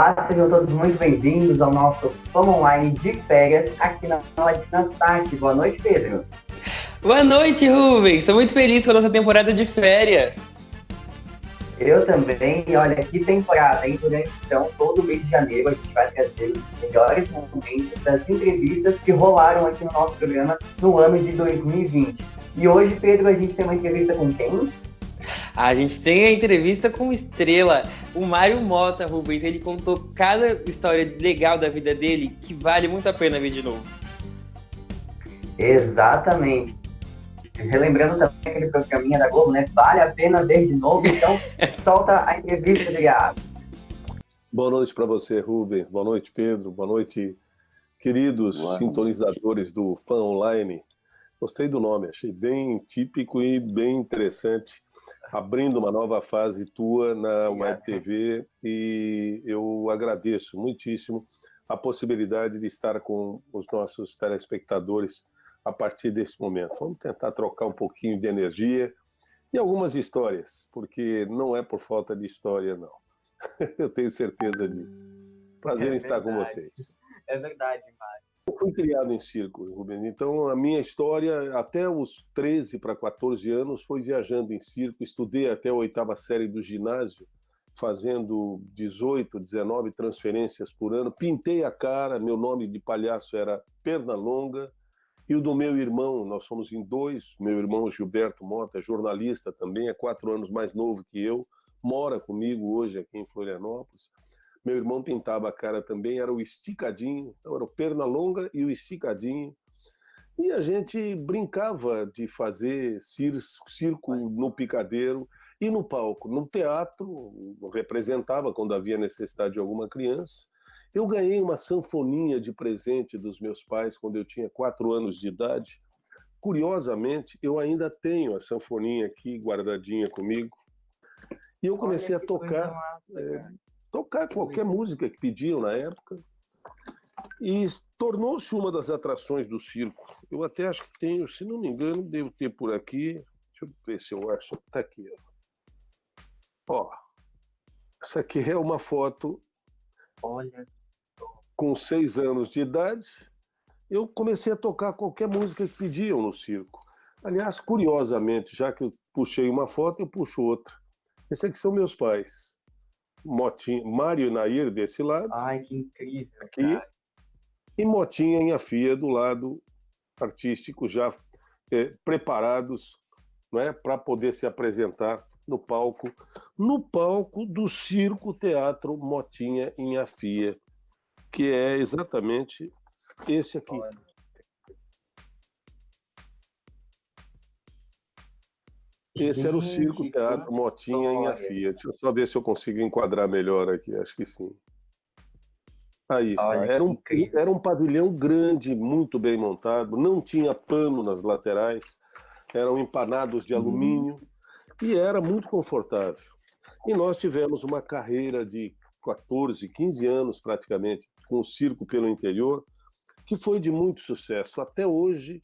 Olá, sejam todos muito bem-vindos ao nosso Fama Online de férias aqui na Nasdaq. Boa noite, Pedro. Boa noite, Rubens. Estou muito feliz com a nossa temporada de férias. Eu também, e olha, que temporada, hein? Durante então, todo mês de janeiro a gente vai trazer os melhores momentos das entrevistas que rolaram aqui no nosso programa no ano de 2020. E hoje, Pedro, a gente tem uma entrevista com quem? A gente tem a entrevista com estrela, o Mário Mota, Rubens. Ele contou cada história legal da vida dele que vale muito a pena ver de novo. Exatamente. Relembrando também aquele programinha da Globo, né? Vale a pena ver de novo, então solta a entrevista, obrigado. Boa noite para você, Rubens. Boa noite, Pedro. Boa noite, queridos sintonizadores do Fã Online. Gostei do nome, achei bem típico e bem interessante. Abrindo uma nova fase tua na Web TV, e eu agradeço muitíssimo a possibilidade de estar com os nossos telespectadores a partir desse momento. Vamos tentar trocar um pouquinho de energia e algumas histórias, porque não é por falta de história, não. Eu tenho certeza disso. Prazer em estar com vocês. É verdade, Mário. Eu fui criado em circo, Rubens, então a minha história, até os 13 para 14 anos, foi viajando em circo. Estudei até a 8ª série do ginásio, fazendo 18, 19 transferências por ano. Pintei a cara, meu nome de palhaço era Pernalonga. E o do meu irmão, nós somos em dois, meu irmão Gilberto Mota, jornalista também, é 4 anos mais novo que eu, mora comigo hoje aqui em Florianópolis. Meu irmão pintava a cara também, era o Esticadinho, então era o Pernalonga e o Esticadinho. E a gente brincava de fazer circo no picadeiro e no palco. No teatro, representava quando havia necessidade de alguma criança. Eu ganhei uma sanfoninha de presente dos meus pais quando eu tinha 4 anos de idade. Curiosamente, eu ainda tenho a sanfoninha aqui guardadinha comigo. E eu comecei a tocar qualquer música que pediam na época. E tornou-se uma das atrações do circo. Eu até acho que tenho, se não me engano, devo ter por aqui. Deixa eu ver se eu acho. Está aqui. Ó, essa aqui é uma foto. Olha. Com 6 anos de idade, eu comecei a tocar qualquer música que pediam no circo. Aliás, curiosamente, já que eu puxei uma foto, eu puxo outra. Esses aqui são meus pais. Motinha, Mário e Nair desse lado. Ai, que incrível, aqui, cara. E Motinha e a Fia do lado artístico, já preparados, não é, para poder se apresentar no palco do Circo Teatro Motinha e a Fia, que é exatamente esse aqui. Esse era o Circo Teatro Motinha em Afia. Deixa eu só ver se eu consigo enquadrar melhor aqui, acho que sim. Aí está. Era um pavilhão grande, muito bem montado, não tinha pano nas laterais, eram empanados de alumínio e era muito confortável. E nós tivemos uma carreira de 14, 15 anos praticamente com o circo pelo interior, que foi de muito sucesso. Até hoje,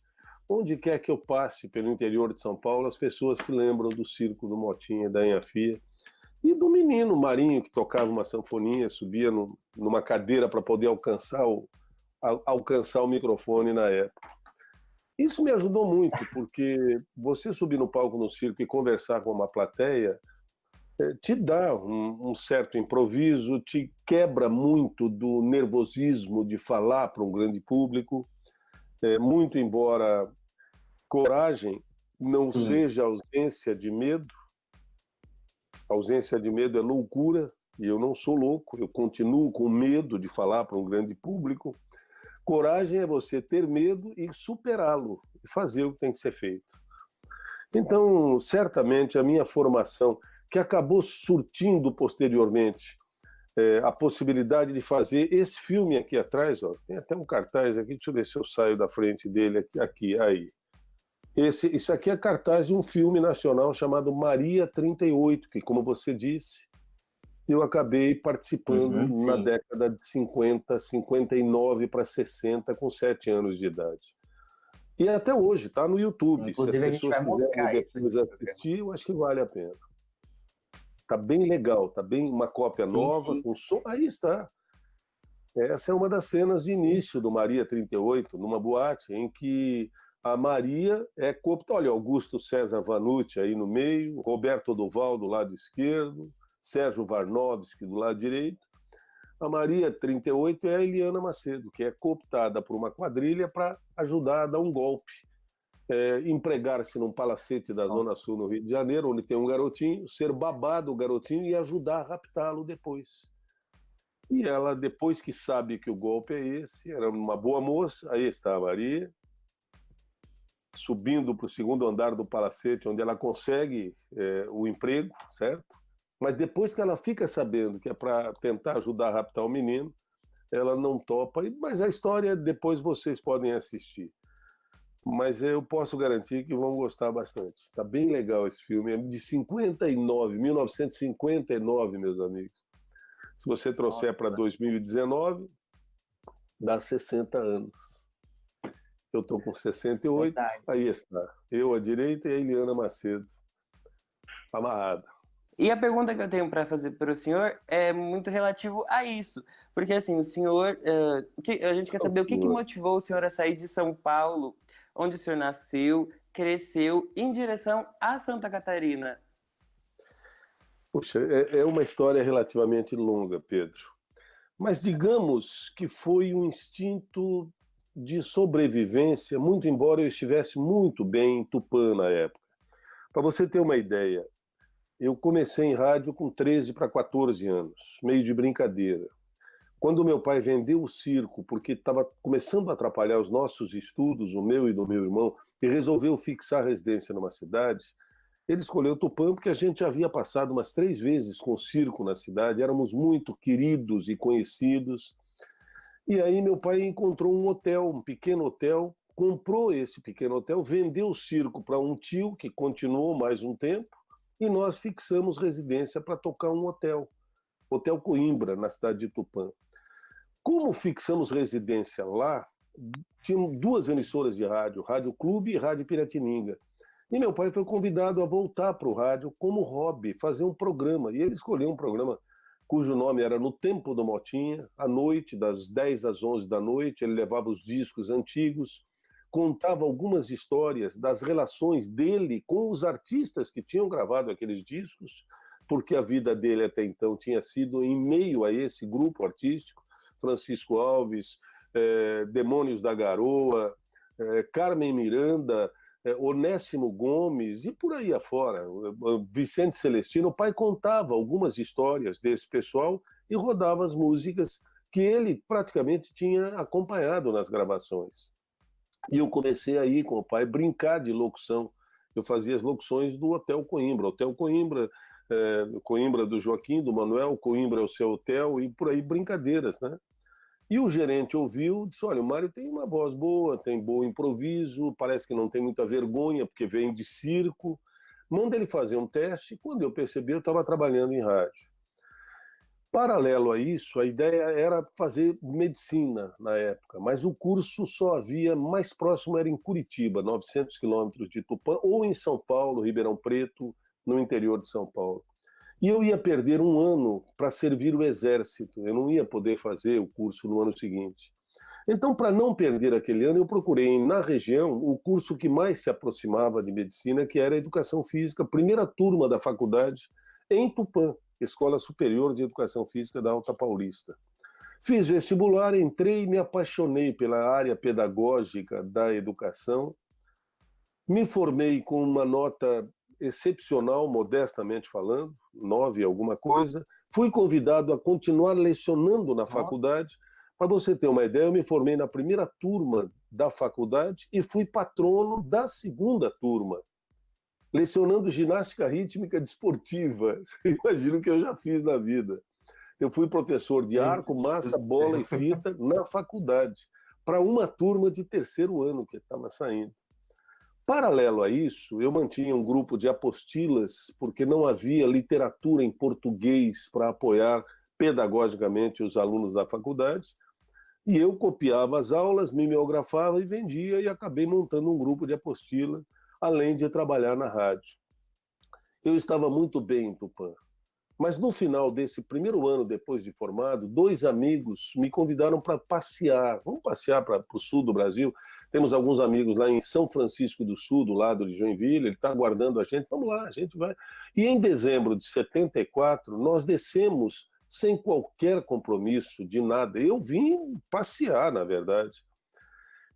onde quer que eu passe pelo interior de São Paulo, as pessoas se lembram do circo do Motinha e da Inhafia e do menino Marinho, que tocava uma sanfoninha, subia numa cadeira para poder alcançar o microfone na época. Isso me ajudou muito, porque você subir no palco no circo e conversar com uma plateia te dá um certo improviso, te quebra muito do nervosismo de falar para um grande público, muito embora coragem não seja ausência de medo. A ausência de medo é loucura, e eu não sou louco, eu continuo com medo de falar para um grande público. Coragem é você ter medo e superá-lo, e fazer o que tem que ser feito. Então, certamente, a minha formação, que acabou surtindo posteriormente a possibilidade de fazer esse filme aqui atrás, ó, tem até um cartaz aqui, deixa eu ver se eu saio da frente dele, aqui, aí. Isso aqui é cartaz de um filme nacional chamado Maria 38, que, como você disse, eu acabei participando na década de 50, 59 para 60, com 7 anos de idade. E até hoje, está no YouTube. Inclusive, se as pessoas quiserem depois isso assistir, eu acho que vale a pena. Tá bem legal, tá bem uma cópia nova, com som. Aí está. Essa é uma das cenas de início do Maria 38, numa boate, em que a Maria é cooptada. Olha, Augusto César Vanucci aí no meio, Roberto Duval do lado esquerdo, Sérgio Varnovsky do lado direito. A Maria 38 é a Eliana Macedo, que é cooptada por uma quadrilha para ajudar a dar um golpe. Empregar-se num palacete da Zona Sul, no Rio de Janeiro, onde tem um garotinho, ser babado o garotinho e ajudar a raptá-lo depois. E ela, depois que sabe que o golpe é esse, era uma boa moça, aí está a Maria, subindo para o segundo andar do palacete, onde ela consegue o emprego, certo? Mas depois que ela fica sabendo que é para tentar ajudar a raptar o menino, ela não topa, mas a história depois vocês podem assistir. Mas eu posso garantir que vão gostar bastante. Está bem legal esse filme, é de 1959, meus amigos. Se você trouxer para 2019, dá 60 anos. Eu estou com 68, aí está. Eu à direita e a Eliana Macedo, amarrada. E a pergunta que eu tenho para fazer para o senhor é muito relativo a isso. Porque, assim, o senhor... a gente quer saber o que motivou o senhor a sair de São Paulo, onde o senhor nasceu, cresceu, em direção a Santa Catarina. Puxa, é uma história relativamente longa, Pedro. Mas digamos que foi um instinto de sobrevivência, muito embora eu estivesse muito bem em Tupã na época. Para você ter uma ideia, eu comecei em rádio com 13 para 14 anos, meio de brincadeira. Quando meu pai vendeu o circo, porque estava começando a atrapalhar os nossos estudos, o meu e do meu irmão, e resolveu fixar residência numa cidade, ele escolheu Tupã porque a gente já havia passado umas 3 vezes com o circo na cidade, éramos muito queridos e conhecidos. E aí meu pai encontrou um hotel, um pequeno hotel, comprou esse pequeno hotel, vendeu o circo para um tio, que continuou mais um tempo, e nós fixamos residência para tocar um hotel, Hotel Coimbra, na cidade de Tupã. Como fixamos residência lá, tinham 2 emissoras de rádio, Rádio Clube e Rádio Piratininga. E meu pai foi convidado a voltar para o rádio como hobby, fazer um programa. E ele escolheu um programa cujo nome era No Tempo do Motinha, à noite, das 10 às 11 da noite, ele levava os discos antigos, contava algumas histórias das relações dele com os artistas que tinham gravado aqueles discos, porque a vida dele até então tinha sido em meio a esse grupo artístico, Francisco Alves, Demônios da Garoa, Carmen Miranda, Onésimo Gomes e por aí afora, Vicente Celestino. O pai contava algumas histórias desse pessoal e rodava as músicas que ele praticamente tinha acompanhado nas gravações. E eu comecei aí com o pai brincar de locução. Eu fazia as locuções do Hotel Coimbra. Hotel Coimbra, Coimbra do Joaquim, do Manuel, Coimbra é o seu hotel, e por aí brincadeiras, né? E o gerente ouviu, disse, olha, o Mário tem uma voz boa, tem bom improviso, parece que não tem muita vergonha, porque vem de circo, manda ele fazer um teste. Quando eu percebi, eu estava trabalhando em rádio. Paralelo a isso, a ideia era fazer medicina na época, mas o curso só havia, mais próximo era em Curitiba, 900 quilômetros de Tupã, ou em São Paulo, Ribeirão Preto, no interior de São Paulo. E eu ia perder um ano para servir o exército, eu não ia poder fazer o curso no ano seguinte. Então, para não perder aquele ano, eu procurei na região o curso que mais se aproximava de medicina, que era a Educação Física, primeira turma da faculdade, em Tupã, Escola Superior de Educação Física da Alta Paulista. Fiz vestibular, entrei e me apaixonei pela área pedagógica da educação. Me formei com uma nota excepcional, modestamente falando, 9 alguma coisa. Fui convidado a continuar lecionando na faculdade. Para você ter uma ideia, eu me formei na primeira turma da faculdade e fui patrono da segunda turma, lecionando ginástica rítmica desportiva. Você imagina o que eu já fiz na vida. Eu fui professor de arco, massa, bola e fita na faculdade, para uma turma de terceiro ano que estava saindo. Paralelo a isso, eu mantinha um grupo de apostilas, porque não havia literatura em português para apoiar pedagogicamente os alunos da faculdade, e eu copiava as aulas, mimeografava e vendia, e acabei montando um grupo de apostila, além de trabalhar na rádio. Eu estava muito bem em Tupã. Mas no final desse primeiro ano, depois de formado, 2 amigos me convidaram para passear. Vamos passear para o sul do Brasil. Temos alguns amigos lá em São Francisco do Sul, do lado de Joinville. Ele está aguardando a gente. Vamos lá, a gente vai. E em dezembro de 74, nós descemos sem qualquer compromisso de nada. Eu vim passear, na verdade.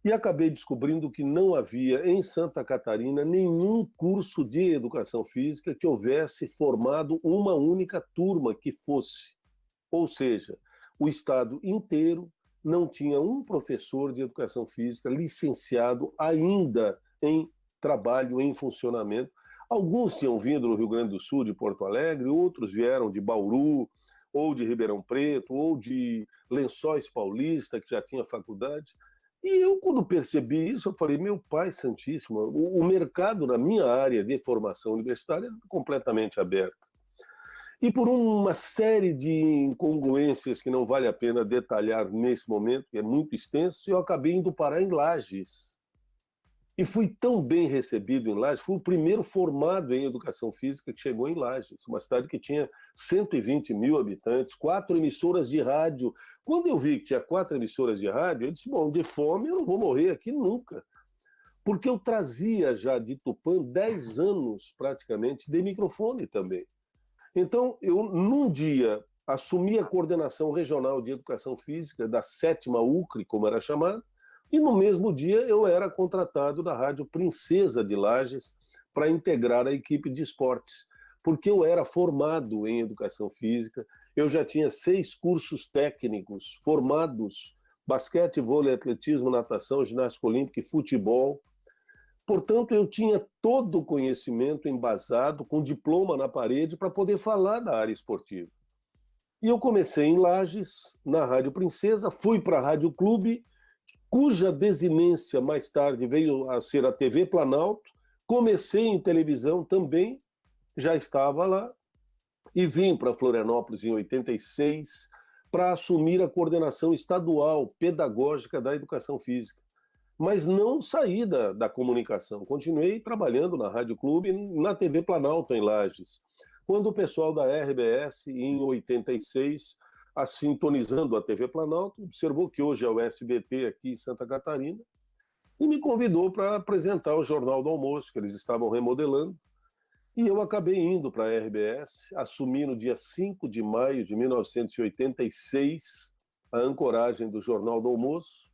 E acabei descobrindo que não havia em Santa Catarina nenhum curso de educação física que houvesse formado uma única turma que fosse. Ou seja, o estado inteiro não tinha um professor de educação física licenciado ainda em trabalho, em funcionamento. Alguns tinham vindo do Rio Grande do Sul, de Porto Alegre, outros vieram de Bauru, ou de Ribeirão Preto, ou de Lençóis Paulista, que já tinha faculdade. E eu, quando percebi isso, eu falei, meu pai santíssimo, o mercado na minha área de formação universitária é completamente aberto. E por uma série de incongruências que não vale a pena detalhar nesse momento, que é muito extenso, eu acabei indo parar em Lages. E fui tão bem recebido em Lages, fui o primeiro formado em educação física que chegou em Lages, uma cidade que tinha 120 mil habitantes, 4 emissoras de rádio. Quando eu vi que tinha 4 emissoras de rádio, eu disse, bom, de fome eu não vou morrer aqui nunca. Porque eu trazia já de Tupã 10 anos, praticamente, de microfone também. Então, eu, num dia, assumi a coordenação regional de educação física da 7ª UCRE, como era chamada, e no mesmo dia eu era contratado da Rádio Princesa de Lages para integrar a equipe de esportes, porque eu era formado em educação física, eu já tinha 6 cursos técnicos formados, basquete, vôlei, atletismo, natação, ginástica olímpica e futebol. Portanto, eu tinha todo o conhecimento embasado, com diploma na parede, para poder falar da área esportiva. E eu comecei em Lages, na Rádio Princesa, fui para a Rádio Clube, cuja desinência mais tarde veio a ser a TV Planalto. Comecei em televisão também, já estava lá, e vim para Florianópolis em 86 para assumir a coordenação estadual pedagógica da educação física. Mas não saí da comunicação, continuei trabalhando na Rádio Clube e na TV Planalto em Lages. Quando o pessoal da RBS, em 86, sintonizando a TV Planalto, observou que hoje é o SBT aqui em Santa Catarina, e me convidou para apresentar o Jornal do Almoço, que eles estavam remodelando. E eu acabei indo para a RBS, assumi no dia 5 de maio de 1986 a ancoragem do Jornal do Almoço.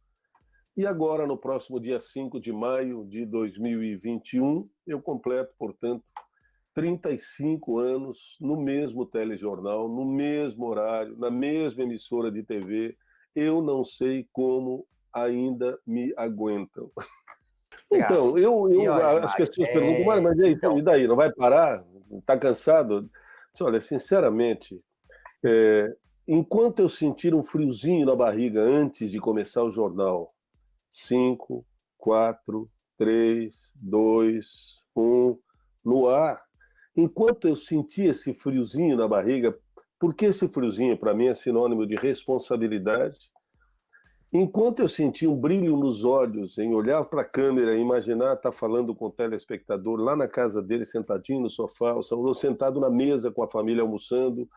E agora, no próximo dia 5 de maio de 2021, eu completo, portanto, 35 anos no mesmo telejornal, no mesmo horário, na mesma emissora de TV. Eu não sei como ainda me aguentam. Então, as pessoas perguntam, mas e aí, então, e daí, não vai parar? Está cansado? Olha, sinceramente, enquanto eu sentir um friozinho na barriga antes de começar o jornal, 5, 4, 3, 2, 1, no ar, enquanto eu sentir esse friozinho na barriga, porque esse friozinho para mim é sinônimo de responsabilidade, enquanto eu sentir um brilho nos olhos em olhar para a câmera e imaginar estar falando com o telespectador lá na casa dele, sentadinho no sofá, ou sentado na mesa com a família almoçando,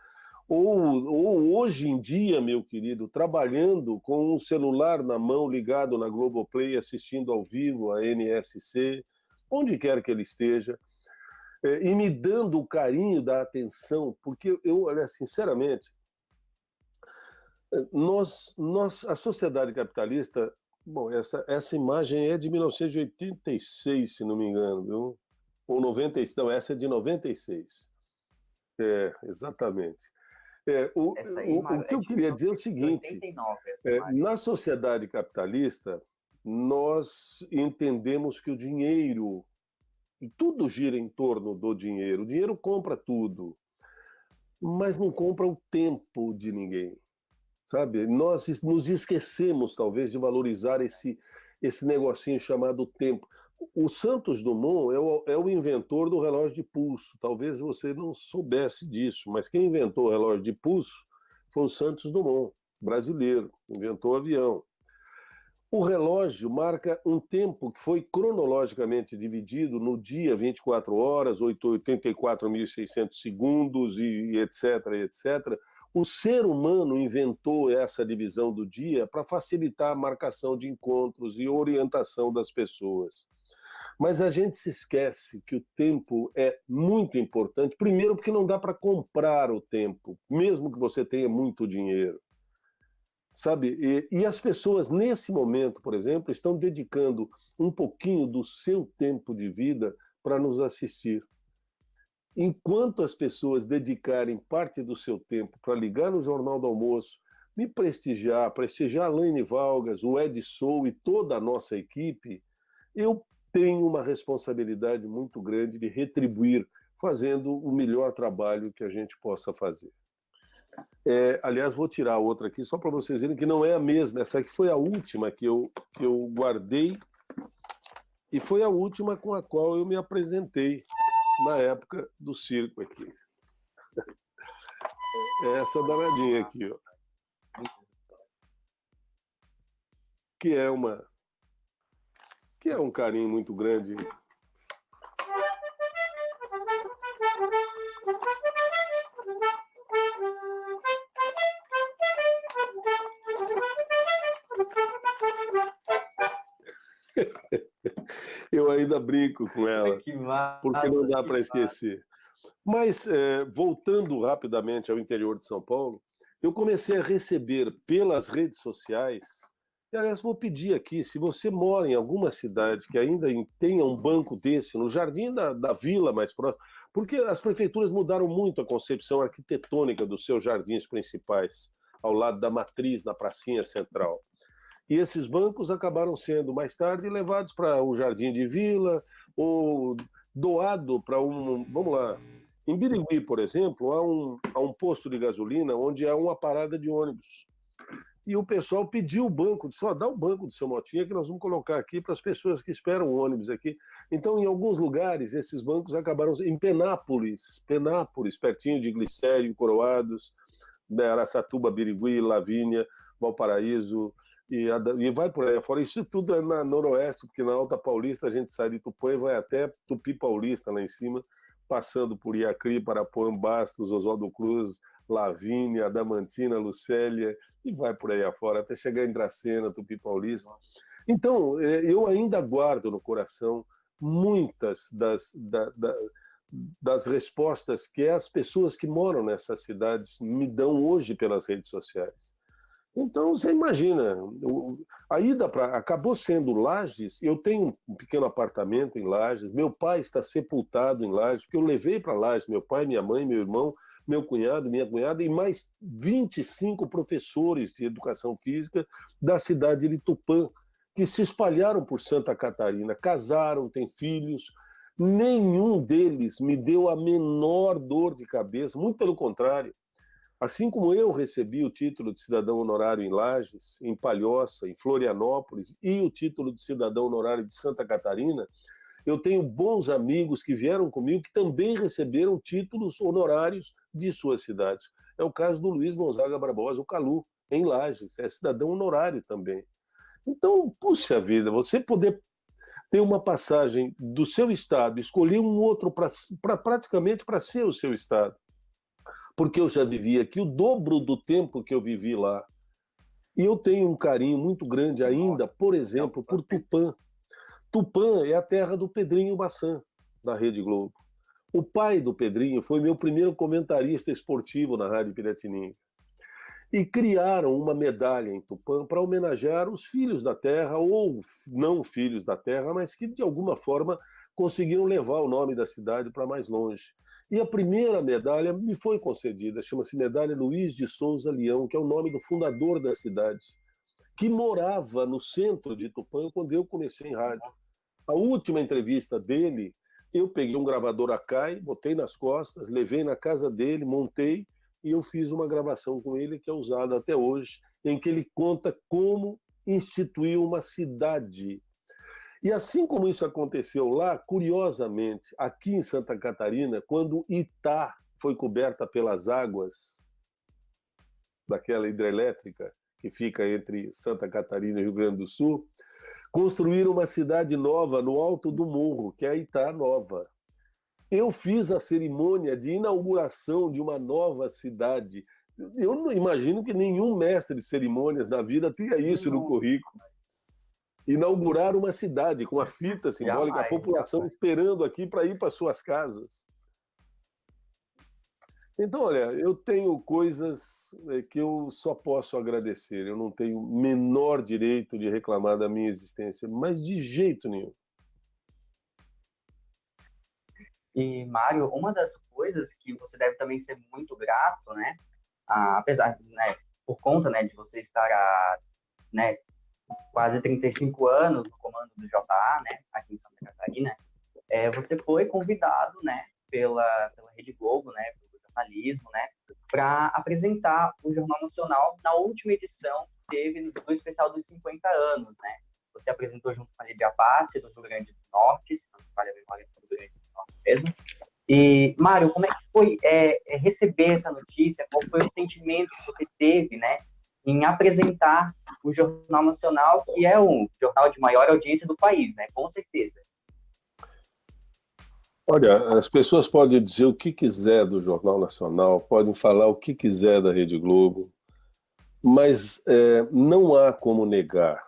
ou hoje em dia, meu querido, trabalhando com um celular na mão, ligado na Globoplay, assistindo ao vivo a NSC, onde quer que ele esteja, e me dando o carinho da atenção, porque eu, olha, sinceramente, a sociedade capitalista, bom, essa imagem é de 1986, se não me engano, viu? Ou 96, não, essa é de 96. Exatamente. O que eu queria dizer é o seguinte, 89, na sociedade capitalista, nós entendemos que o dinheiro, tudo gira em torno do dinheiro, o dinheiro compra tudo, mas não compra o tempo de ninguém. Sabe? Nós nos esquecemos, talvez, de valorizar esse negocinho chamado tempo. O Santos Dumont é o inventor do relógio de pulso. Talvez você não soubesse disso, mas quem inventou o relógio de pulso foi o Santos Dumont, brasileiro, inventou o avião. O relógio marca um tempo que foi cronologicamente dividido no dia 24 horas, 84.600 segundos e etc, etc. O ser humano inventou essa divisão do dia para facilitar a marcação de encontros e orientação das pessoas. Mas a gente se esquece que o tempo é muito importante, primeiro porque não dá para comprar o tempo, mesmo que você tenha muito dinheiro. Sabe? E as pessoas, nesse momento, por exemplo, estão dedicando um pouquinho do seu tempo de vida para nos assistir. Enquanto as pessoas dedicarem parte do seu tempo para ligar no Jornal do Almoço, me prestigiar a Laine Valgas, o Ed Sou e toda a nossa equipe, eu tenho uma responsabilidade muito grande de retribuir, fazendo o melhor trabalho que a gente possa fazer. Aliás, vou tirar outra aqui, só para vocês verem que não é a mesma. Essa aqui foi a última que eu guardei e foi a última com a qual eu me apresentei na época do circo aqui. Essa danadinha aqui, ó. Que é um carinho muito grande. Eu ainda brinco com ela, porque não dá para esquecer. Mas, voltando rapidamente ao interior de São Paulo, eu comecei a receber pelas redes sociais, e aliás, vou pedir aqui, se você mora em alguma cidade que ainda tenha um banco desse, no jardim da vila mais próximo, porque as prefeituras mudaram muito a concepção arquitetônica dos seus jardins principais, ao lado da matriz, na pracinha central. E esses bancos acabaram sendo, mais tarde, levados para o Jardim de Vila, ou doado para Vamos lá. Em Birigui, por exemplo, há um posto de gasolina onde há uma parada de ônibus. E o pessoal pediu o banco, só dá o banco do seu Motinha que nós vamos colocar aqui para as pessoas que esperam o ônibus aqui. Então, em alguns lugares, esses bancos acabaram... Em Penápolis, pertinho de Glicério, Coroados, Araçatuba, Birigui, Lavínia, Valparaíso... E vai por aí fora. Isso tudo é na Noroeste, porque na Alta Paulista a gente sai de Tupã e vai até Tupi Paulista, lá em cima, passando por Iacri, Parapuã, Bastos, Oswaldo Cruz, Lavínia, Adamantina, Lucélia, e vai por aí afora, até chegar em Dracena, Tupi Paulista. Então, eu ainda guardo no coração muitas das respostas que as pessoas que moram nessas cidades me dão hoje pelas redes sociais. Então, você imagina, a ida acabou sendo Lages. Eu tenho um pequeno apartamento em Lages, meu pai está sepultado em Lages, porque eu levei para Lages meu pai, minha mãe, meu irmão, meu cunhado, minha cunhada e mais 25 professores de educação física da cidade de Tupã, que se espalharam por Santa Catarina, casaram, têm filhos. Nenhum deles me deu a menor dor de cabeça, muito pelo contrário. Assim como eu recebi o título de cidadão honorário em Lages, em Palhoça, em Florianópolis, e o título de cidadão honorário de Santa Catarina, eu tenho bons amigos que vieram comigo que também receberam títulos honorários de suas cidades. É o caso do Luiz Gonzaga Barbosa, o Calu, em Lages, é cidadão honorário também. Então, puxa vida, você poder ter uma passagem do seu estado, escolher um outro praticamente para ser o seu estado, porque eu já vivi aqui o dobro do tempo que eu vivi lá. E eu tenho um carinho muito grande ainda, por exemplo, por Tupã. Tupã é a terra do Pedrinho Bassan, da Rede Globo. O pai do Pedrinho foi meu primeiro comentarista esportivo na Rádio Piratininga. E criaram uma medalha em Tupã para homenagear os filhos da terra, ou não filhos da terra, mas que de alguma forma conseguiram levar o nome da cidade para mais longe. E a primeira medalha me foi concedida, chama-se Medalha Luiz de Souza Leão, que é o nome do fundador da cidade, que morava no centro de Tupã quando eu comecei em rádio. A última entrevista dele, eu peguei um gravador Akai, botei nas costas, levei na casa dele, montei, e eu fiz uma gravação com ele que é usada até hoje, em que ele conta como instituiu uma cidade. E assim como isso aconteceu lá, curiosamente, aqui em Santa Catarina, quando Itá foi coberta pelas águas daquela hidrelétrica que fica entre Santa Catarina e Rio Grande do Sul, construíram uma cidade nova no alto do morro, que é a Itá Nova. Eu fiz a cerimônia de inauguração de uma nova cidade. Eu não imagino que nenhum mestre de cerimônias na vida tenha isso no currículo. Inaugurar uma cidade com a fita simbólica, a população esperando aqui para ir para suas casas. Então, olha, eu tenho coisas que eu só posso agradecer. Eu não tenho o menor direito de reclamar da minha existência, mas de jeito nenhum. E, Mário, uma das coisas que você deve também ser muito grato, né? Apesar, né, por conta, né, de você estar há, né, quase 35 anos no comando do JA, né, aqui em Santa Catarina, você foi convidado, né, pela Rede Globo, né, pelo jornalismo, né, para apresentar o Jornal Nacional na última edição que teve do especial dos 50 anos, né? Você apresentou junto com a Lídia Passe, do Rio Grande do Norte, se não me falha a memória, do Rio Grande do Norte mesmo. E, Mário, como é que foi receber essa notícia? Qual foi o sentimento que você teve, né, em apresentar o Jornal Nacional, que é o jornal de maior audiência do país, né? Com certeza. Olha, as pessoas podem dizer o que quiser do Jornal Nacional, podem falar o que quiser da Rede Globo, mas não há como negar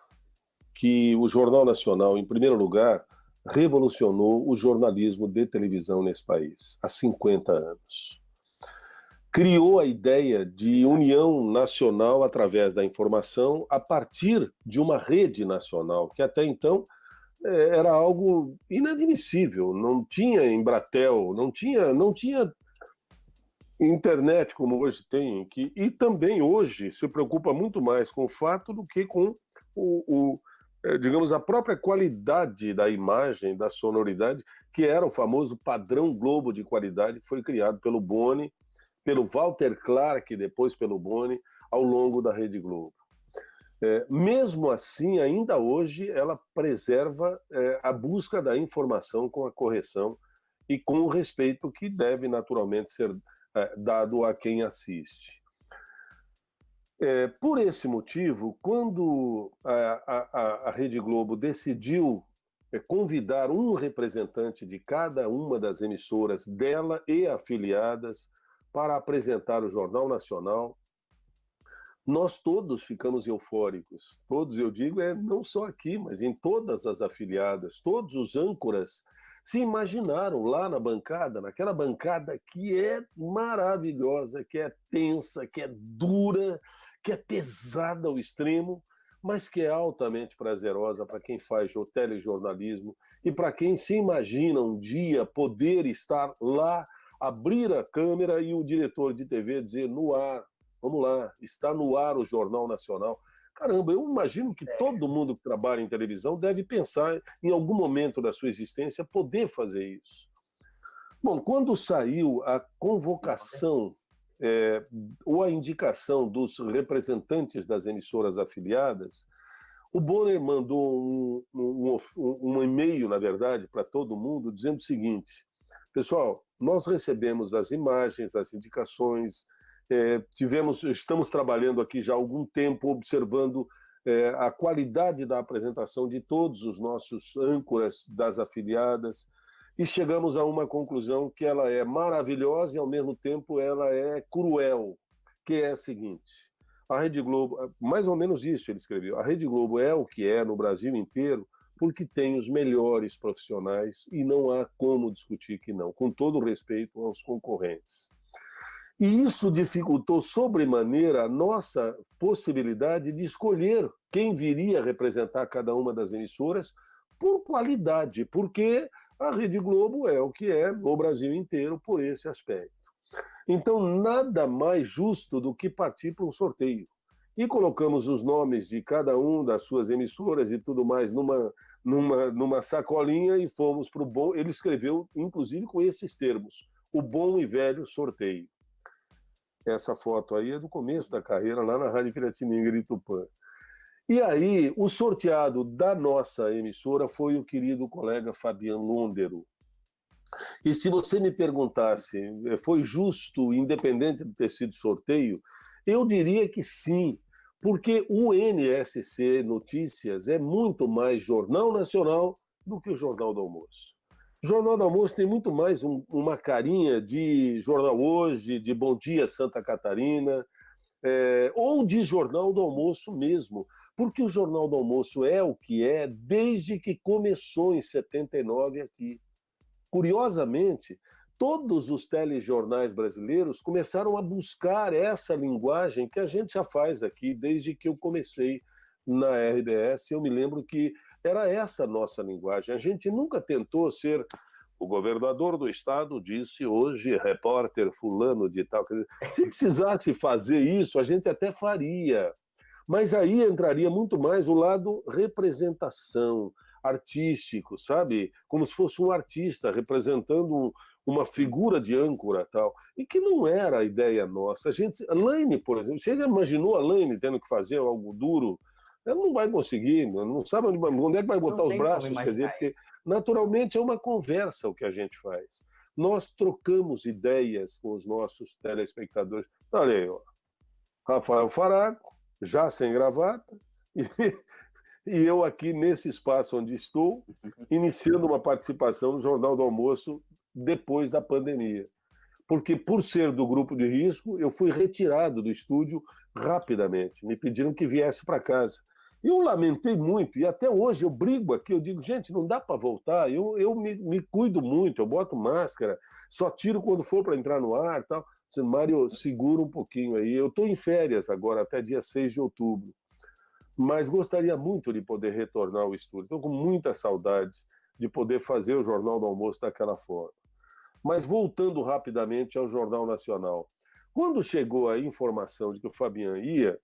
que o Jornal Nacional, em primeiro lugar, revolucionou o jornalismo de televisão nesse país, há 50 anos. Criou a ideia de união nacional através da informação a partir de uma rede nacional, que até então era algo inadmissível. Não tinha Embratel, não tinha internet como hoje tem, e também hoje se preocupa muito mais com o fato do que com digamos, a própria qualidade da imagem, da sonoridade, que era o famoso padrão Globo de qualidade que foi criado pelo Boni, pelo Walter Clark, depois pelo Boni, ao longo da Rede Globo. Mesmo assim, ainda hoje, ela preserva a busca da informação com a correção e com o respeito que deve naturalmente ser dado a quem assiste. Por esse motivo, quando a Rede Globo decidiu convidar um representante de cada uma das emissoras dela e afiliadas para apresentar o Jornal Nacional, nós todos ficamos eufóricos. Todos, eu digo, não só aqui, mas em todas as afiliadas, todos os âncoras se imaginaram lá na bancada, naquela bancada que é maravilhosa, que é tensa, que é dura, que é pesada ao extremo, mas que é altamente prazerosa para quem faz telejornalismo e para quem se imagina um dia poder estar lá, abrir a câmera e o diretor de TV dizer no ar, vamos lá, está no ar o Jornal Nacional. Caramba, eu imagino que todo mundo que trabalha em televisão deve pensar em algum momento da sua existência poder fazer isso. Bom, quando saiu a convocação ou a indicação dos representantes das emissoras afiliadas, o Bonner mandou um e-mail, na verdade, para todo mundo, dizendo o seguinte: pessoal, nós recebemos as imagens, as indicações, estamos trabalhando aqui já há algum tempo, observando a qualidade da apresentação de todos os nossos âncoras das afiliadas, e chegamos a uma conclusão que ela é maravilhosa e, ao mesmo tempo, ela é cruel, que é a seguinte: a Rede Globo, mais ou menos isso ele escreveu, a Rede Globo é o que é no Brasil inteiro porque tem os melhores profissionais e não há como discutir que não, com todo respeito aos concorrentes. E isso dificultou sobremaneira a nossa possibilidade de escolher quem viria representar cada uma das emissoras por qualidade, porque a Rede Globo é o que é no Brasil inteiro por esse aspecto. Então, nada mais justo do que partir para um sorteio. E colocamos os nomes de cada um das suas emissoras e tudo mais numa sacolinha e fomos para o bom... Ele escreveu, inclusive, com esses termos: o bom e velho sorteio. Essa foto aí é do começo da carreira, lá na Rádio Piratininga de Tupã. E aí, o sorteado da nossa emissora foi o querido colega Fabiano Londero. E se você me perguntasse, foi justo, independente de ter sido sorteio, eu diria que sim, Porque o NSC Notícias é muito mais Jornal Nacional do que o Jornal do Almoço. O Jornal do Almoço tem muito mais uma carinha de Jornal Hoje, de Bom Dia Santa Catarina, ou de Jornal do Almoço mesmo, porque o Jornal do Almoço é o que é desde que começou em 79 aqui. Curiosamente, todos os telejornais brasileiros começaram a buscar essa linguagem que a gente já faz aqui desde que eu comecei na RBS. Eu me lembro que era essa a nossa linguagem. A gente nunca tentou ser o governador do estado disse hoje, repórter fulano de tal. Se precisasse fazer isso, a gente até faria. Mas aí entraria muito mais o lado representação, artístico, sabe? Como se fosse um artista representando uma figura de âncora tal. E que não era a ideia nossa. A Laine, por exemplo, você já imaginou a Laine tendo que fazer algo duro? Ela não vai conseguir, não sabe onde é que vai botar os braços, quer dizer, porque naturalmente é uma conversa o que a gente faz. Nós trocamos ideias com os nossos telespectadores. Olha aí, ó. Rafael Faraco, já sem gravata, e eu aqui nesse espaço onde estou, iniciando uma participação no Jornal do Almoço depois da pandemia. Porque, por ser do grupo de risco, eu fui retirado do estúdio rapidamente. Me pediram que viesse para casa. Eu lamentei muito, e até hoje eu brigo aqui, eu digo, gente, não dá para voltar, eu me cuido muito, eu boto máscara, só tiro quando for para entrar no ar, tal. Dizendo, Mário, segura um pouquinho aí, eu estou em férias agora, até dia 6 de outubro, mas gostaria muito de poder retornar ao estúdio, estou com muitas saudades de poder fazer o Jornal do Almoço daquela forma. Mas voltando rapidamente ao Jornal Nacional, quando chegou a informação de que o Fabian ia,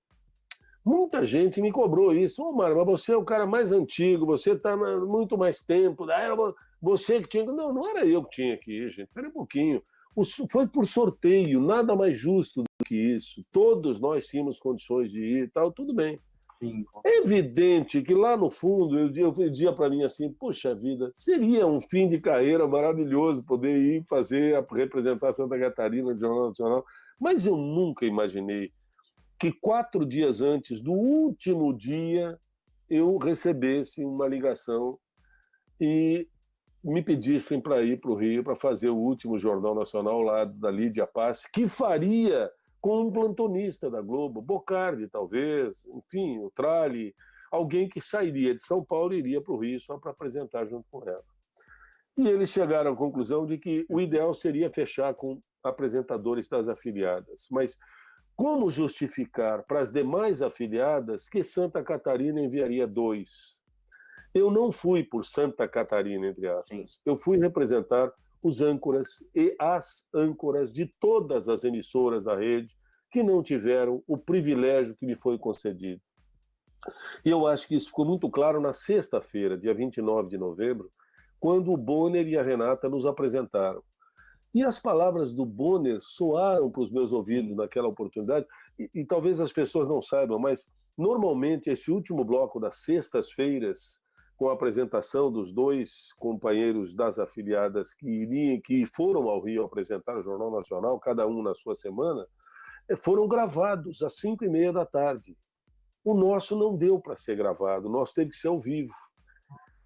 muita gente me cobrou isso. Ô, Mário, mas você é o cara mais antigo, você está muito mais tempo. Era você que tinha. Não, não era eu que tinha que ir, gente. Espera um pouquinho. Foi por sorteio, nada mais justo do que isso. Todos nós tínhamos condições de ir e tal, tudo bem. Sim. É evidente que lá no fundo eu pedia para mim assim, puxa vida, seria um fim de carreira maravilhoso poder ir representar Santa Catarina no Jornal Nacional, mas eu nunca imaginei que 4 dias antes do último dia eu recebesse uma ligação e me pedissem para ir para o Rio para fazer o último Jornal Nacional ao lado da Lídia Passe, que faria com um plantonista da Globo, Bocardi talvez, enfim, o Tralli, alguém que sairia de São Paulo e iria para o Rio só para apresentar junto com ela. E eles chegaram à conclusão de que o ideal seria fechar com apresentadores das afiliadas, mas como justificar para as demais afiliadas que Santa Catarina enviaria 2? Eu não fui por Santa Catarina, entre aspas. Eu fui representar os âncoras e as âncoras de todas as emissoras da rede que não tiveram o privilégio que me foi concedido. E eu acho que isso ficou muito claro na sexta-feira, dia 29 de novembro, quando o Bonner e a Renata nos apresentaram. E as palavras do Bonner soaram para os meus ouvidos naquela oportunidade, e talvez as pessoas não saibam, mas normalmente esse último bloco das sextas-feiras, com a apresentação dos 2 companheiros das afiliadas que foram ao Rio apresentar o Jornal Nacional, cada um na sua semana, foram gravados às 5h30 da tarde. O nosso não deu para ser gravado, o nosso teve que ser ao vivo.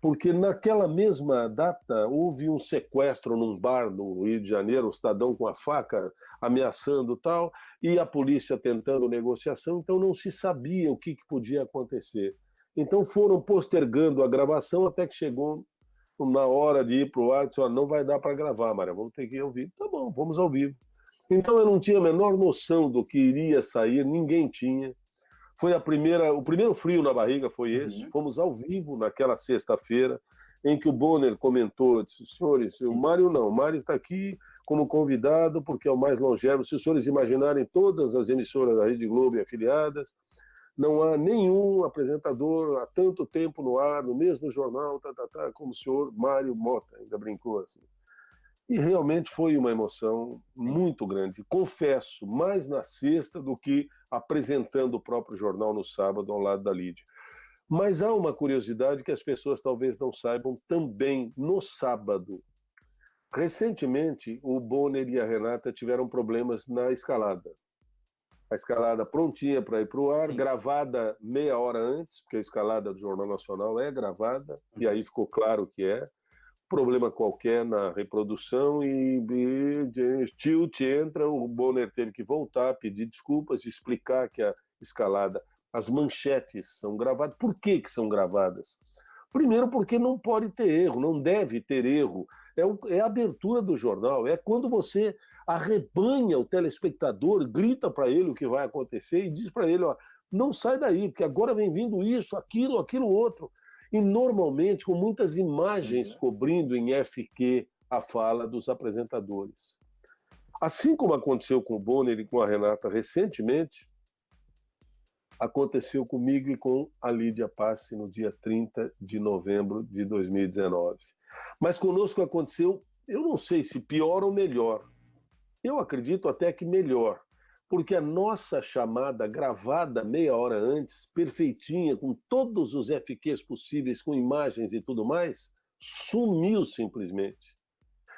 Porque naquela mesma data houve um sequestro num bar no Rio de Janeiro, um cidadão com a faca ameaçando tal, e a polícia tentando negociação, então não se sabia o que podia acontecer. Então foram postergando a gravação até que chegou na hora de ir para o ar, disse, não vai dar para gravar, Maria, vamos ter que ir ao vivo. Tá bom, vamos ao vivo. Então eu não tinha a menor noção do que iria sair, ninguém tinha. Foi o primeiro frio na barriga foi esse. Fomos ao vivo naquela sexta-feira, em que o Bonner comentou, disse, senhores, o Mário não, o Mário está aqui como convidado, porque é o mais longevo. Se os senhores imaginarem todas as emissoras da Rede Globo e afiliadas, não há nenhum apresentador há tanto tempo no ar, no mesmo jornal, como o senhor Mário Mota, ainda brincou assim. E realmente foi uma emoção muito grande. Confesso, mais na sexta do que apresentando o próprio jornal no sábado ao lado da Lídia. Mas há uma curiosidade que as pessoas talvez não saibam também no sábado. Recentemente, o Bonner e a Renata tiveram problemas na escalada. a escalada prontinha para ir para o ar, gravada meia hora antes, porque a escalada do Jornal Nacional é gravada, e aí ficou claro que é. Problema qualquer na reprodução e tilt entra, o Bonner teve que voltar, pedir desculpas, explicar que a escalada, as manchetes são gravadas. Por que são gravadas? Primeiro porque não pode ter erro, não deve ter erro. É a abertura do jornal, é quando você arrebanha o telespectador, grita para ele o que vai acontecer e diz para ele, ó, não sai daí, porque agora vem vindo isso, aquilo outro. E normalmente com muitas imagens cobrindo em FQ a fala dos apresentadores. Assim como aconteceu com o Bonner e com a Renata recentemente, aconteceu comigo e com a Lídia Passe no dia 30 de novembro de 2019. Mas conosco aconteceu, eu não sei se pior ou melhor. Eu acredito até que melhor. Porque a nossa chamada gravada meia hora antes, perfeitinha, com todos os FQs possíveis, com imagens e tudo mais, sumiu simplesmente.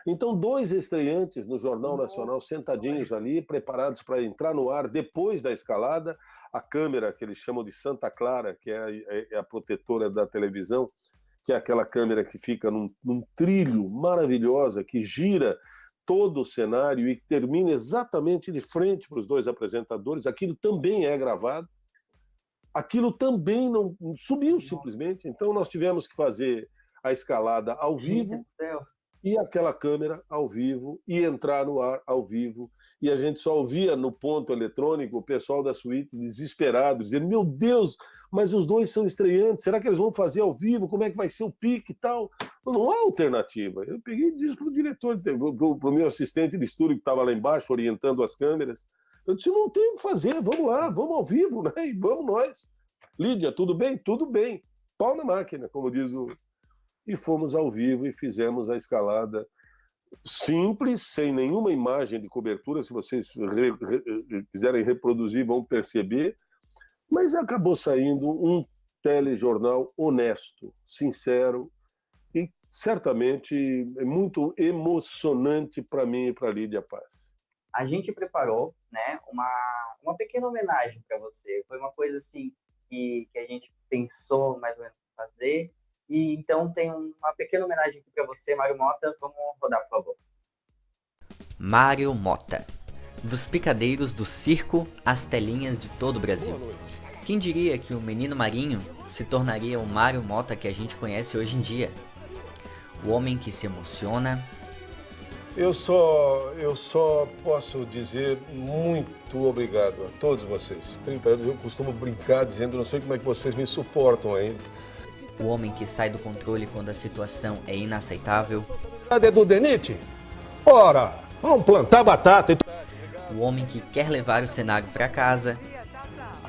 Então, 2 estreantes no Jornal Nacional sentadinhos ali, preparados para entrar no ar depois da escalada, a câmera que eles chamam de Santa Clara, que é a protetora da televisão, que é aquela câmera que fica num trilho maravilhosa, que gira todo o cenário e termina exatamente de frente para os 2 apresentadores, aquilo também é gravado, aquilo também não subiu simplesmente, então nós tivemos que fazer a escalada ao vivo e aquela câmera ao vivo e entrar no ar ao vivo, e a gente só ouvia no ponto eletrônico o pessoal da suíte desesperado, dizendo, meu Deus, mas os 2 são estreantes, será que eles vão fazer ao vivo, como é que vai ser o pique e tal? Não há alternativa. Eu peguei e disse para o diretor, para o meu assistente de estúdio que estava lá embaixo, orientando as câmeras, eu disse, não tem o que fazer, vamos lá, vamos ao vivo, né? E vamos nós. Lídia, tudo bem? Tudo bem. Pau na máquina, como diz o... E fomos ao vivo e fizemos a escalada simples, sem nenhuma imagem de cobertura, se vocês quiserem reproduzir, vão perceber, mas acabou saindo um telejornal honesto, sincero, e certamente é muito emocionante para mim e para a Lídia Paz. A gente preparou, né, uma pequena homenagem para você. Foi uma coisa assim que a gente pensou mais ou menos fazer. E então tem uma pequena homenagem aqui para você, Mário Mota. Vamos rodar, por favor. Mário Mota. Dos picadeiros do circo às telinhas de todo o Brasil. Quem diria que o menino Marinho se tornaria o Mário Mota que a gente conhece hoje em dia? O homem que se emociona. Eu só posso dizer muito obrigado a todos vocês. 30 anos eu costumo brincar dizendo, não sei como é que vocês me suportam ainda. O homem que sai do controle quando a situação é inaceitável. É do Denite? Ora, vamos plantar batata. O homem que quer levar o cenário para casa.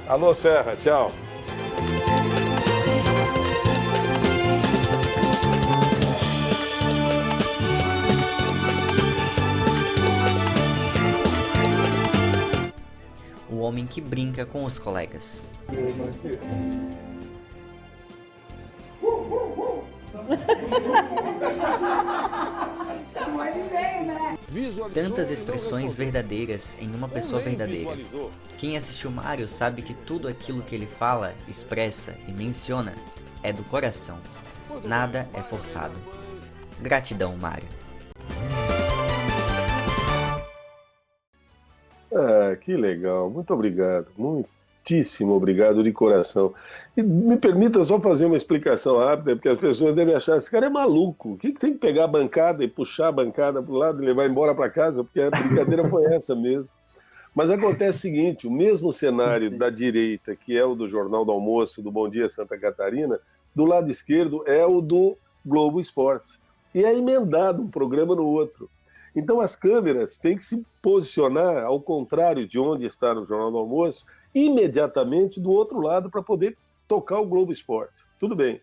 Alô, Serra, tchau. O homem que brinca com os colegas. Tantas expressões verdadeiras em uma pessoa verdadeira. Quem assistiu Mário sabe que tudo aquilo que ele fala, expressa e menciona é do coração. Nada é forçado. Gratidão, Mário. Ah, que legal. Muito obrigado. Muitíssimo obrigado de coração. E me permita só fazer uma explicação rápida, porque as pessoas devem achar, esse cara é maluco. O que tem que pegar a bancada e puxar a bancada para o lado e levar embora para casa? Porque a brincadeira foi essa mesmo. Mas acontece o seguinte, o mesmo cenário da direita, que é o do Jornal do Almoço, do Bom Dia Santa Catarina, do lado esquerdo é o do Globo Esporte. E é emendado um programa no outro. Então as câmeras têm que se posicionar ao contrário de onde está no Jornal do Almoço, imediatamente do outro lado para poder tocar o Globo Esporte. Tudo bem.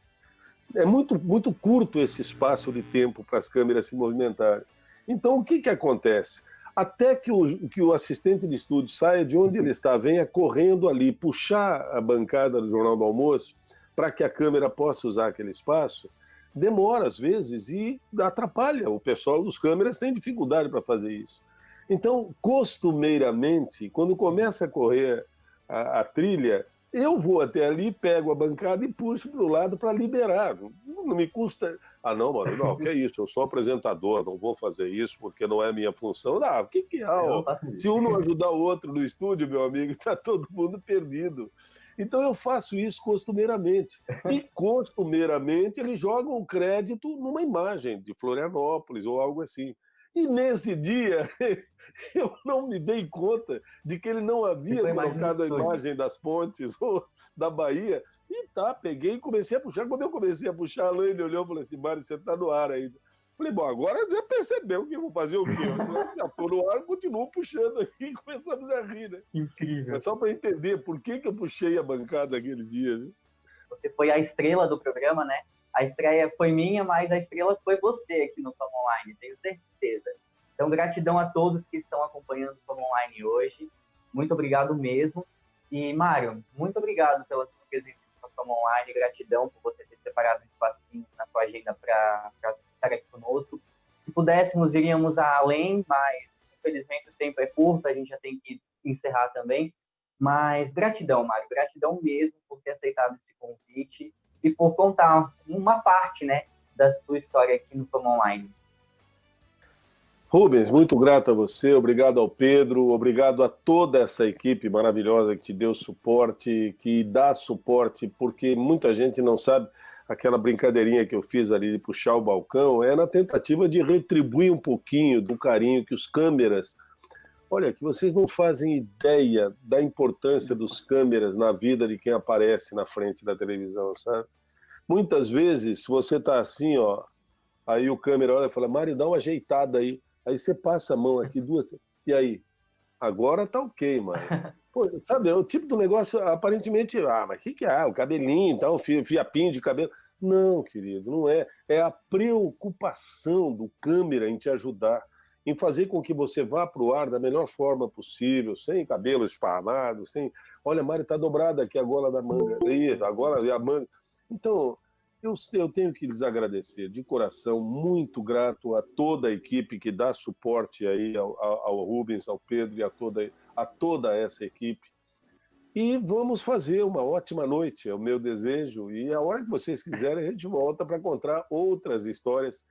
É muito curto esse espaço de tempo para as câmeras se movimentarem. Então o que acontece? Até que o assistente de estúdio saia de onde ele está, venha correndo ali, puxar a bancada do Jornal do Almoço para que a câmera possa usar aquele espaço, demora às vezes e atrapalha. O pessoal dos câmeras tem dificuldade para fazer isso. Então, costumeiramente, quando começa a correr a trilha, eu vou até ali, pego a bancada e puxo para o lado para liberar. Não me custa. Ah, não, mano, não, que é isso? Eu sou apresentador, não vou fazer isso porque não é minha função. Não, o que é? Ó, se um não ajudar o outro no estúdio, meu amigo, está todo mundo perdido. Então eu faço isso costumeiramente. E costumeiramente eles jogam o crédito numa imagem de Florianópolis ou algo assim. E nesse dia eu não me dei conta de que ele não havia colocado a imagem das pontes ou da Bahia. E peguei e comecei a puxar. Quando eu comecei a puxar, a Laine olhou e falou assim: Mário, você está no ar ainda. Falei, bom, agora já percebeu que eu vou fazer o quê? Eu já estou no ar, continuo puxando aqui e começamos a rir, né? Incrível. Mas só para entender por que eu puxei a bancada aquele dia. Né? Você foi a estrela do programa, né? A estreia foi minha, mas a estrela foi você aqui no Fama Online, tenho certeza. Então, gratidão a todos que estão acompanhando o Fama Online hoje. Muito obrigado mesmo. E, Mário, muito obrigado pela sua presença no Fama Online. Gratidão por você ter separado um espacinho na sua agenda para estar aqui conosco. Se pudéssemos, iríamos além, mas, infelizmente, o tempo é curto, a gente já tem que encerrar também. Mas gratidão, Mário. Gratidão mesmo por ter aceitado esse convite e por contar uma parte, né, da sua história aqui no Fama Online. Rubens, muito grato a você, obrigado ao Pedro, obrigado a toda essa equipe maravilhosa que te deu suporte, que dá suporte, porque muita gente não sabe, aquela brincadeirinha que eu fiz ali de puxar o balcão, é na tentativa de retribuir um pouquinho do carinho que os câmeras... Olha, que vocês não fazem ideia da importância dos câmeras na vida de quem aparece na frente da televisão, sabe? Muitas vezes, você está assim, ó, aí o câmera olha e fala, Mário, dá uma ajeitada aí. Aí você passa a mão aqui, duas, e aí? Agora tá ok, Mário. Pô, sabe, é o tipo do negócio, aparentemente, mas o que é? O cabelinho, então, fiapinho de cabelo. Não, querido, não é. É a preocupação do câmera em te ajudar, em fazer com que você vá para o ar da melhor forma possível, sem cabelo esparramado, sem... Olha, Mário, está dobrada aqui a gola da manga. Isso, agora a manga. Então, eu tenho que lhes agradecer de coração, muito grato a toda a equipe que dá suporte aí ao Rubens, ao Pedro e a toda essa equipe. E vamos fazer uma ótima noite, é o meu desejo. E a hora que vocês quiserem, a gente volta para contar outras histórias,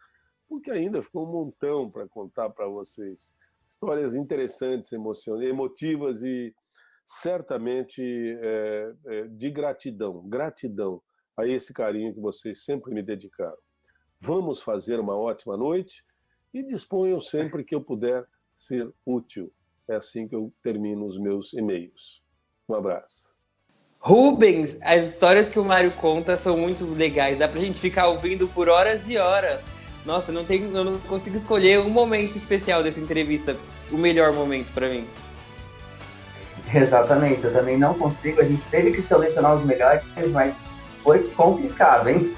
porque ainda ficou um montão para contar para vocês. Histórias interessantes, emotivas e certamente de gratidão a esse carinho que vocês sempre me dedicaram. Vamos fazer uma ótima noite e disponham sempre que eu puder ser útil. É assim que eu termino os meus e-mails. Um abraço. Rubens, as histórias que o Mário conta são muito legais. Dá pra gente ficar ouvindo por horas e horas. Nossa, eu não consigo escolher um momento especial dessa entrevista, o melhor momento para mim. Exatamente, eu também não consigo. A gente teve que selecionar os melhores, mas foi complicado, hein?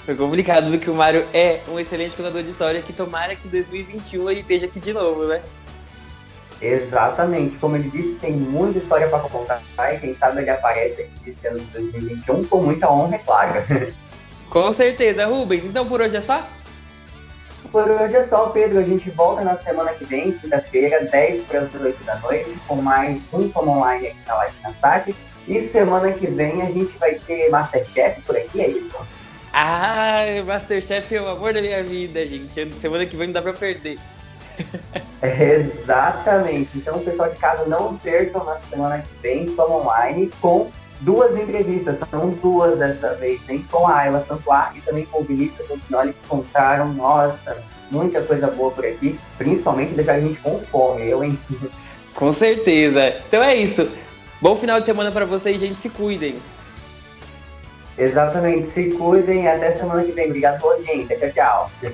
Foi complicado, porque o Mário é um excelente contador de história, que tomara que em 2021 ele esteja aqui de novo, né? Exatamente, como ele disse, tem muita história para contar, e quem sabe ele aparece aqui esse ano de 2021 com muita honra, é claro. Com certeza, Rubens. Então por hoje é só? Por hoje é só, Pedro. A gente volta na semana que vem, quinta-feira, 10 para as 8 da noite, com mais um Fama Online aqui na Live na SAC. E semana que vem a gente vai ter Masterchef por aqui, é isso? Ah, Masterchef é o amor da minha vida, gente. Semana que vem não dá pra perder. Exatamente. Então, pessoal de casa, não percam na semana que vem Fama Online com 2 entrevistas. São 2 dessa vez, hein? Com a Ayla Santuar e também com o Vinícius Antinoli, que contaram, nossa, muita coisa boa por aqui. Principalmente deixar a gente com fome, hein? Com certeza. Então é isso. Bom final de semana pra vocês, gente. Se cuidem. Exatamente. Se cuidem e até semana que vem. Obrigado pela audiência. Tchau, tchau.